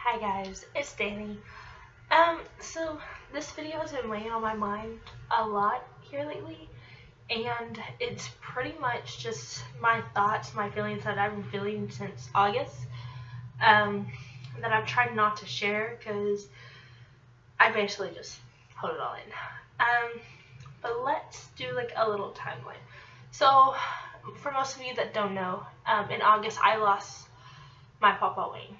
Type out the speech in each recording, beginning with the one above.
Hi guys, it's Danny. So this video has been weighing on my mind a lot here lately, and it's pretty much just my thoughts, my feelings that I've been feeling since August, that I've tried not to share because I basically just hold it all in. But let's do like a little timeline. So for most of you that don't know, in August I lost my Papa Wayne.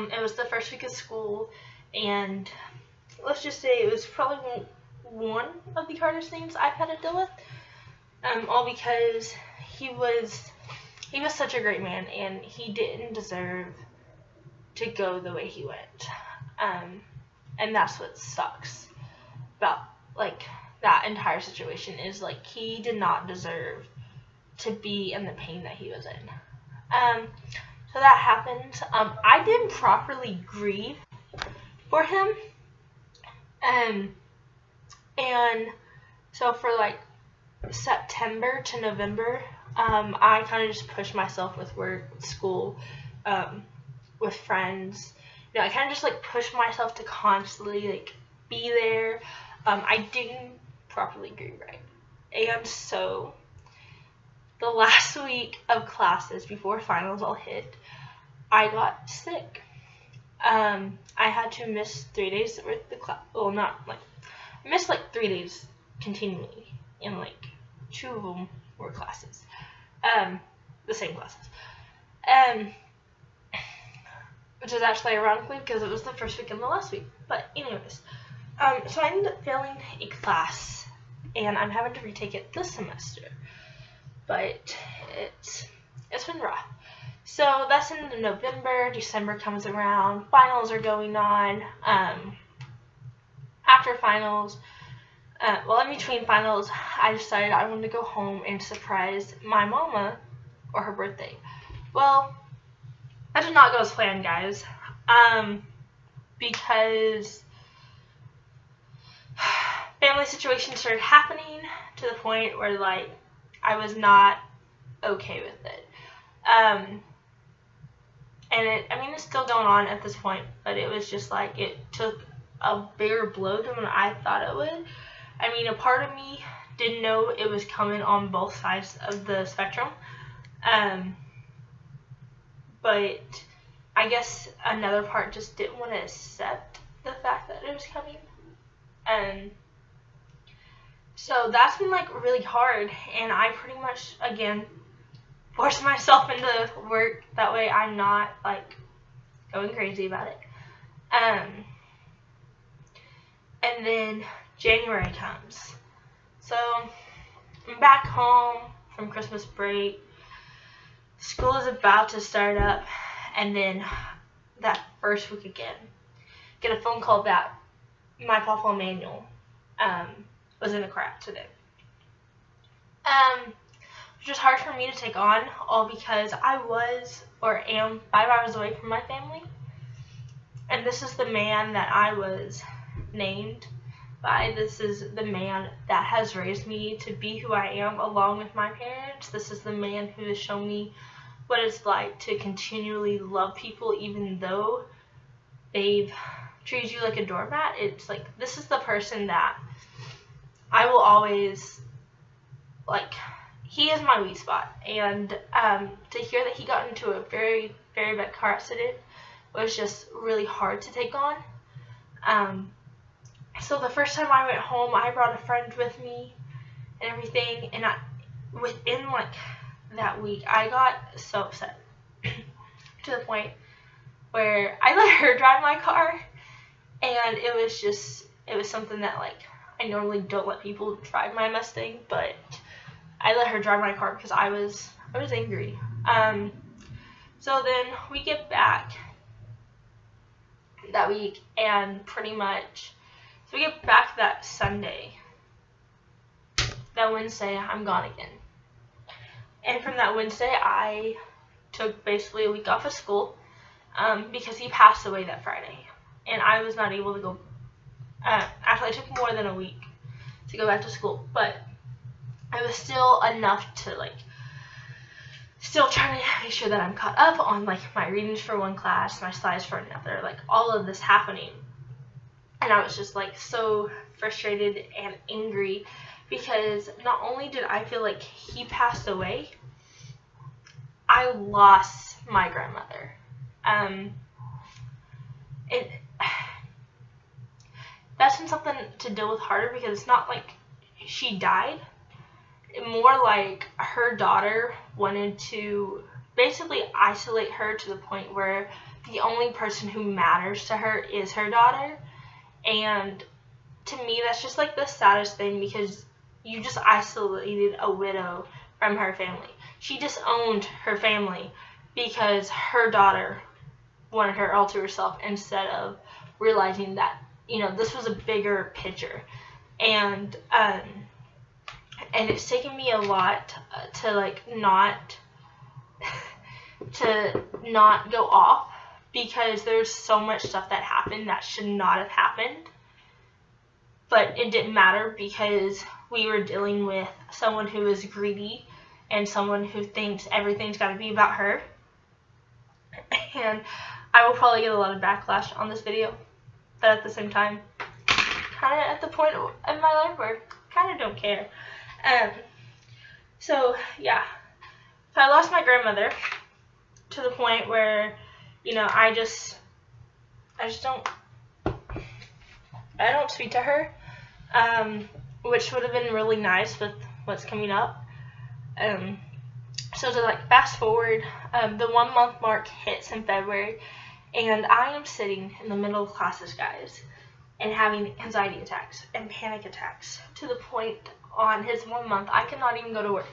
It was the first week of school, and let's just say it was probably one of the hardest things I've had to deal with. All because he was such a great man, and he didn't deserve to go the way he went. And that's what sucks about like that entire situation is like he did not deserve to be in the pain that he was in. So that happened. I didn't properly grieve for him. And so for like September to November, I kind of just pushed myself with work, with school, with friends. You know, I kind of just like pushed myself to constantly like be there. I didn't properly grieve right. And so the last week of classes before finals all hit, I got sick. I had to miss 3 days worth of class. Well, not like I missed like 3 days continually, and like 2 of them were classes, the same classes, which is actually ironically because it was the first week and the last week. But anyways, so I ended up failing a class, and I'm having to retake it this semester. But it's been rough. So that's in November. December comes around. Finals are going on. After finals, in between finals, I decided I wanted to go home and surprise my mama for her birthday. Well, that did not go as planned, guys. Because family situations started happening to the point where like I was not okay with it. And it's still going on at this point, but it was just like it took a bigger blow than I thought it would. A part of me didn't know it was coming on both sides of the spectrum. But I guess another part just didn't want to accept the fact that it was coming. So that's been like really hard, and I pretty much again force myself into work, that way I'm not like going crazy about it. And then January comes, so I'm back home from Christmas break, school is about to start up, and then that first week again, get a phone call that my Papa Emmanuel was in a car accident. Which was hard for me to take on, all because I was or am 5 hours away from my family, and this is the man that I was named by. This is the man that has raised me to be who I am along with my parents. This is the man who has shown me what it's like to continually love people even though they've treated you like a doormat. It's like this is the person that I will always like. He is my weak spot, and to hear that he got into a very, very bad car accident was just really hard to take on. So the first time I went home, I brought a friend with me and everything, and within like that week, I got so upset to the point where I let her drive my car, and it was something that like I normally don't let people drive my Mustang, but I let her drive my car because I was angry. So then we get back that week, and pretty much, so we get back that Sunday. That Wednesday, I'm gone again. And from that Wednesday, I took basically a week off of school because he passed away that Friday, and I was not able to go. Actually, it took more than a week to go back to school, but it was still enough to like still trying to make sure that I'm caught up on like my readings for one class, my slides for another, like all of this happening. And I was just like so frustrated and angry because not only did I feel like he passed away, I lost my grandmother. That's been something to deal with harder because it's not like she died. More like her daughter wanted to basically isolate her to the point where the only person who matters to her is her daughter. And to me, that's just like the saddest thing because you just isolated a widow from her family. She disowned her family because her daughter wanted her all to herself instead of realizing that, you know, this was a bigger picture. And it's taken me a lot to like not go off because there's so much stuff that happened that should not have happened. But it didn't matter because we were dealing with someone who is greedy and someone who thinks everything's got to be about her. And I will probably get a lot of backlash on this video, but at the same time, kind of at the point in my life where I kind of don't care. So yeah, so I lost my grandmother to the point where, you know, I don't speak to her, which would have been really nice with what's coming up. So to like fast forward, the 1 month mark hits in February, and I am sitting in the middle of classes, guys, and having anxiety attacks and panic attacks to the point on his 1 month I cannot even go to work.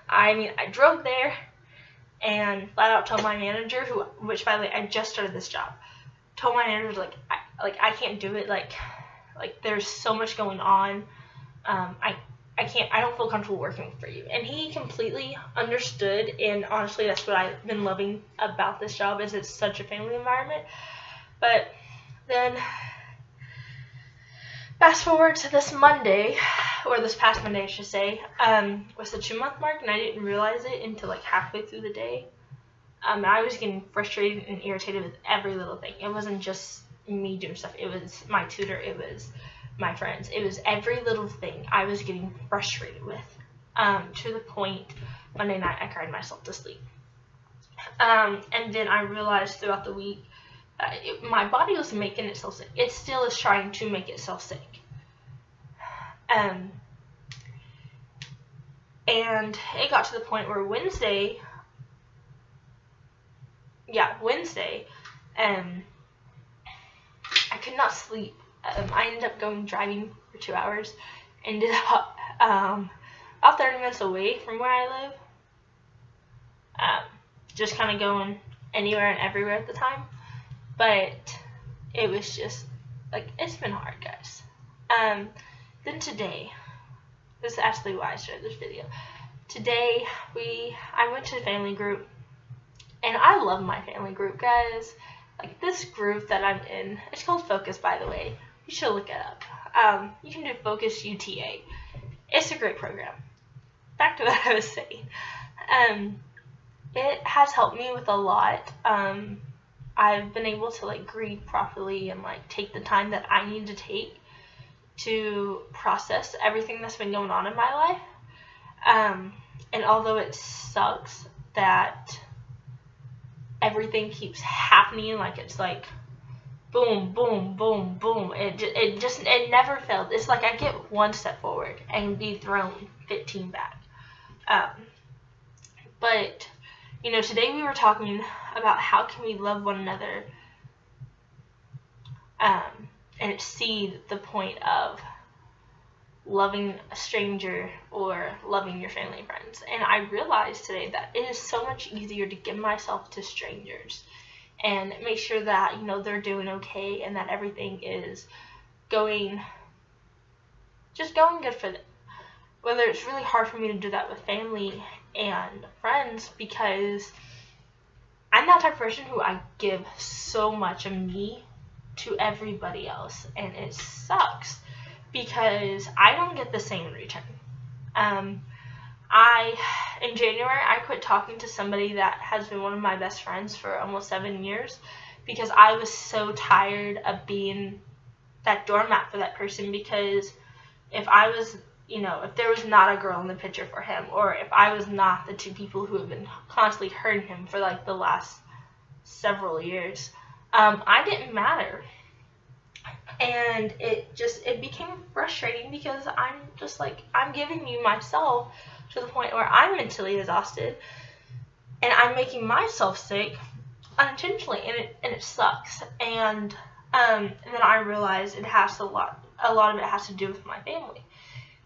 I mean, I drove there and flat out told my manager, which by the way, I just started this job, told my manager I can't do it. Like there's so much going on. I don't feel comfortable working for you. And he completely understood, and honestly that's what I've been loving about this job, is it's such a family environment. But then fast forward to this Monday, or this past Monday I should say, was the 2 month mark, and I didn't realize it until like halfway through the day. I was getting frustrated and irritated with every little thing. It wasn't just me doing stuff, it was my tutor, it was my friends, it was every little thing I was getting frustrated with, to the point Monday night I cried myself to sleep. And then I realized throughout the week my body was making itself sick. It still is trying to make itself sick. And it got to the point where Wednesday, I could not sleep. I ended up driving for 2 hours. Ended up about 30 minutes away from where I live. Just kind of going anywhere and everywhere at the time. But it was just, like, it's been hard, guys. Then today, this is actually why I started this video. Today, I went to the family group, and I love my family group, guys. Like, this group that I'm in, it's called Focus, by the way. You should look it up. You can do Focus UTA. It's a great program. Back to what I was saying. It has helped me with a lot. I've been able to like grieve properly and like take the time that I need to take to process everything that's been going on in my life. And although it sucks that everything keeps happening, like it's like boom, boom, boom, boom. It never fails. It's like I get one step forward and be thrown 15 back. But you know, today we were talking about how can we love one another, and see the point of loving a stranger or loving your family and friends. And I realized today that it is so much easier to give myself to strangers and make sure that, you know, they're doing okay and that everything is going good for them. Whether it's really hard for me to do that with family and friends, because I'm that type of person who I give so much of me to everybody else, and it sucks because I don't get the same in return. in January, I quit talking to somebody that has been one of my best friends for almost 7 years because I was so tired of being that doormat for that person. Because if I was, if there was not a girl in the picture for him, or if I was not the two people who have been constantly hurting him for like the last several years, I didn't matter. And it became frustrating because I'm just like, I'm giving you myself to the point where I'm mentally exhausted and I'm making myself sick unintentionally, and it sucks. And then I realized a lot of it has to do with my family.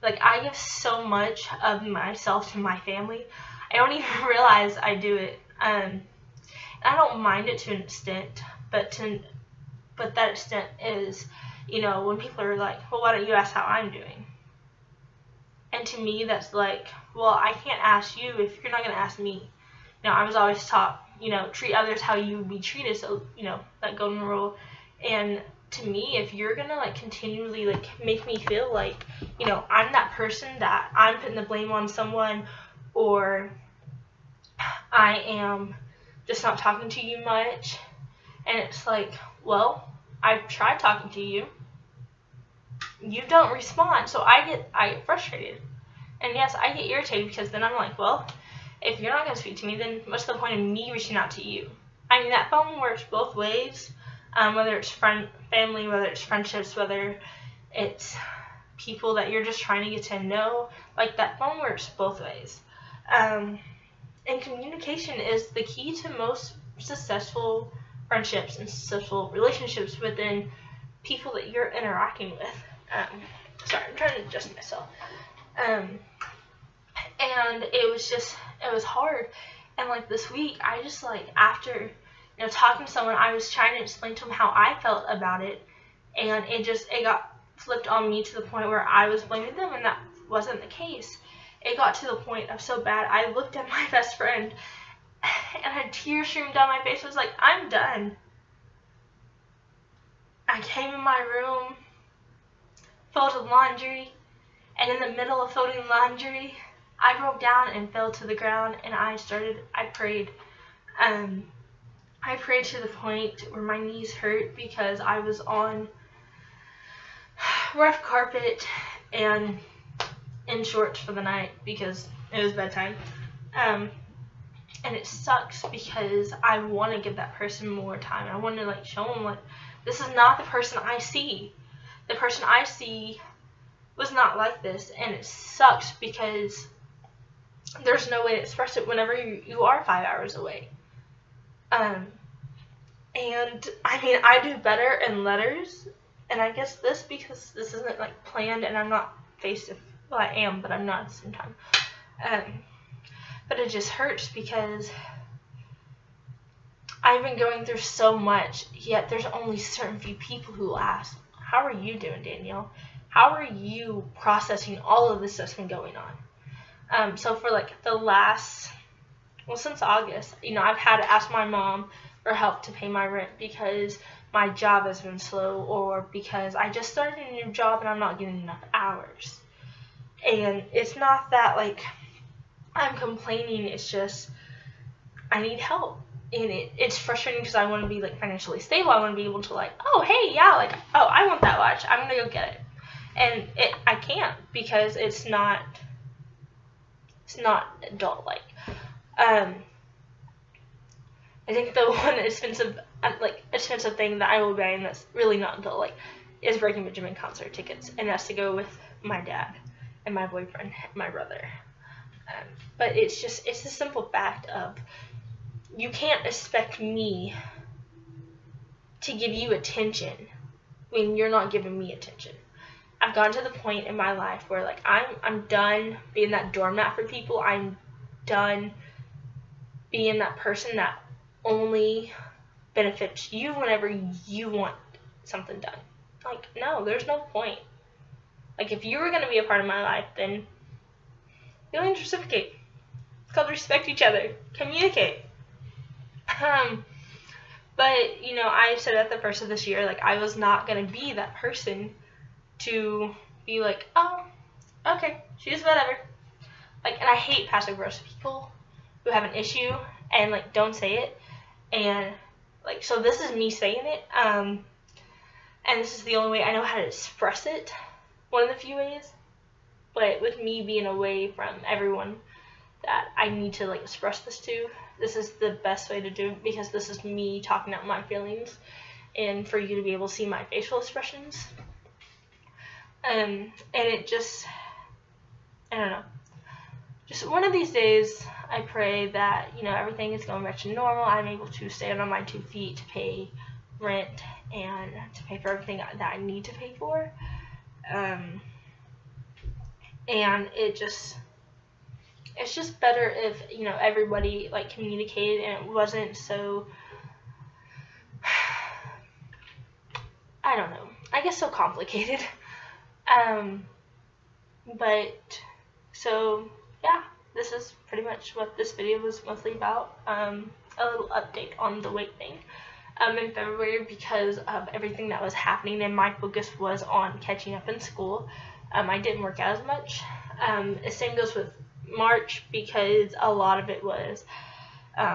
Like, I give so much of myself to my family, I don't even realize I do it. I don't mind it to an extent, but that extent is, when people are like, well, why don't you ask how I'm doing? And to me, that's like, well, I can't ask you if you're not going to ask me. I was always taught, treat others how you would be treated. So, that golden rule. And to me, if you're going to like continually like make me feel like, I'm that person that I'm putting the blame on someone, or I am just not talking to you much, and it's like, well, I've tried talking to you. You don't respond, so I get frustrated. And yes, I get irritated because then I'm like, well, if you're not going to speak to me, then what's the point of me reaching out to you? I mean, that phone works both ways, whether it's family, whether it's friendships, whether it's people that you're just trying to get to know. Like, that phone works both ways. And communication is the key to most successful friendships and successful relationships within people that you're interacting with. Sorry, I'm trying to adjust myself. And it was hard. And like this week, I just like, after talking to someone, I was trying to explain to them how I felt about it, and it got flipped on me to the point where I was blaming them, and that wasn't the case. It got to the point of so bad, I looked at my best friend and had tears streaming down my face. I was like, I'm done. I came in my room, folded laundry, and in the middle of folding laundry, I broke down and fell to the ground, and I prayed. I prayed to the point where my knees hurt because I was on rough carpet and in shorts for the night because it was bedtime. And it sucks because I want to give that person more time. I want to like show them, like, this is not the person I see. The person I see was not like this, and it sucks because there's no way to express it whenever you are 5 hours away. And I mean, I do better in letters, and I guess because this isn't like planned, and I'm not well, I am, but I'm not at the same time. But it just hurts because I've been going through so much, yet there's only certain few people who ask, how are you doing, Danielle? How are you processing all of this that's been going on? So for like since August, I've had to ask my mom for help to pay my rent because my job has been slow, or because I just started a new job and I'm not getting enough hours. And it's not that like I'm complaining, it's just I need help. And it's frustrating because I want to be like financially stable. I want to be able to like, oh hey, yeah, like, oh, I want that watch, I'm gonna go get it. And I can't because it's not adult like. I think the one expensive thing that I will buy, and that's really not adult like, is Breaking Benjamin concert tickets, and that's to go with my dad and my boyfriend, my brother. But it's the simple fact of, you can't expect me to give you attention when you're not giving me attention. I've gotten to the point in my life where like I'm done being that doormat for people. I'm done being that person that only benefits you whenever you want something done. Like, no, there's no point. Like, if you were going to be a part of my life, then you need to reciprocate. It's called respect each other. Communicate. But, I said at the first of this year, like, I was not going to be that person to be like, oh, okay, she's whatever. like, and I hate passive aggressive people who have an issue and like don't say it, and like, so this is me saying it, and this is the only way I know how to express it, one of the few ways, but with me being away from everyone that I need to like express this to, this is the best way to do it, because this is me talking out my feelings, and for you to be able to see my facial expressions, and it just, I don't know, just one of these days I pray that, you know, everything is going back to normal, I'm able to stand on my 2 feet to pay rent and to pay for everything that I need to pay for, and it's just better if, you know, everybody like communicated and it wasn't so, I don't know, I guess so complicated. But so yeah, this is pretty much what this video was mostly about. A little update on the weight thing. In February, because of everything that was happening and my focus was on catching up in school, I didn't work out as much. The same goes with March, because a lot of it was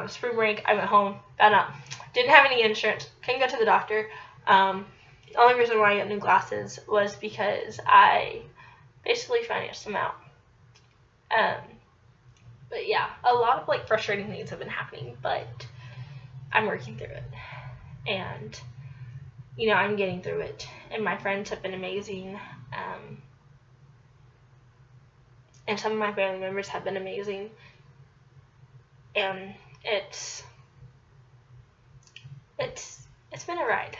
spring break. I went home, found out, didn't have any insurance, couldn't go to the doctor. The only reason why I got new glasses was because I basically financed them out. But yeah, a lot of like frustrating things have been happening, but I'm working through it, and you know, I'm getting through it, and my friends have been amazing, and some of my family members have been amazing, and it's been a ride.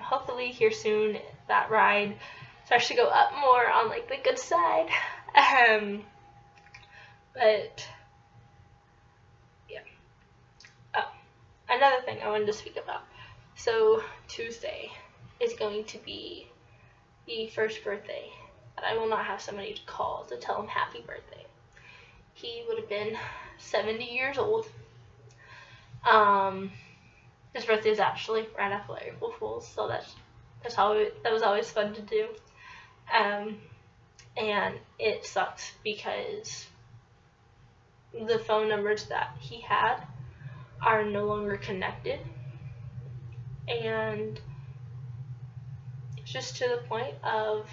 Hopefully here soon that ride starts to go up more on like the good side. But yeah. Oh, another thing I wanted to speak about. So Tuesday is going to be the first birthday that I will not have somebody to call to tell him happy birthday. He would have been 70 years old. His birthday is actually right after April Fool's, so that was always fun to do. And it sucks because the phone numbers that he had are no longer connected, and it's just to the point of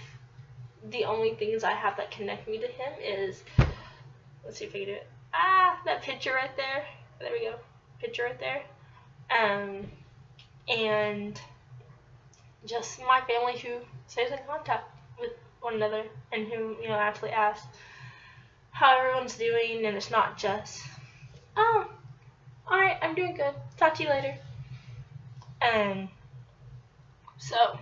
the only things I have that connect me to him is, let's see if I can do it, that picture right there, there we go, picture right there, and just my family who stays in contact with one another, and who, you know, actually asks how everyone's doing, and it's not just, oh, alright, I'm doing good, talk to you later. So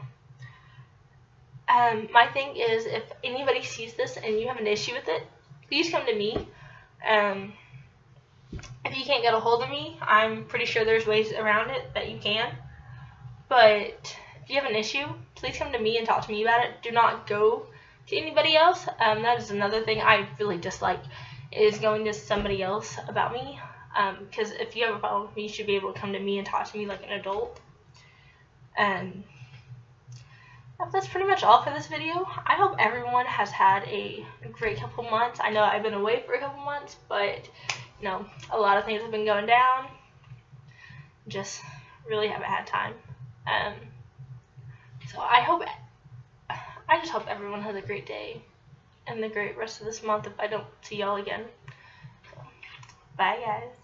my thing is, if anybody sees this and you have an issue with it, please come to me. If you can't get a hold of me, I'm pretty sure there's ways around it that you can, but if you have an issue, please come to me and talk to me about it. Do not go to anybody else. That is another thing I really dislike, is going to somebody else about me, because if you have a problem with me, you should be able to come to me and talk to me like an adult. That's pretty much all for this video. I hope everyone has had a great couple months. I know I've been away for a couple months, but you know, a lot of things have been going down. Just really haven't had time. So I just hope everyone has a great day and a great rest of this month if I don't see y'all again. So, bye guys.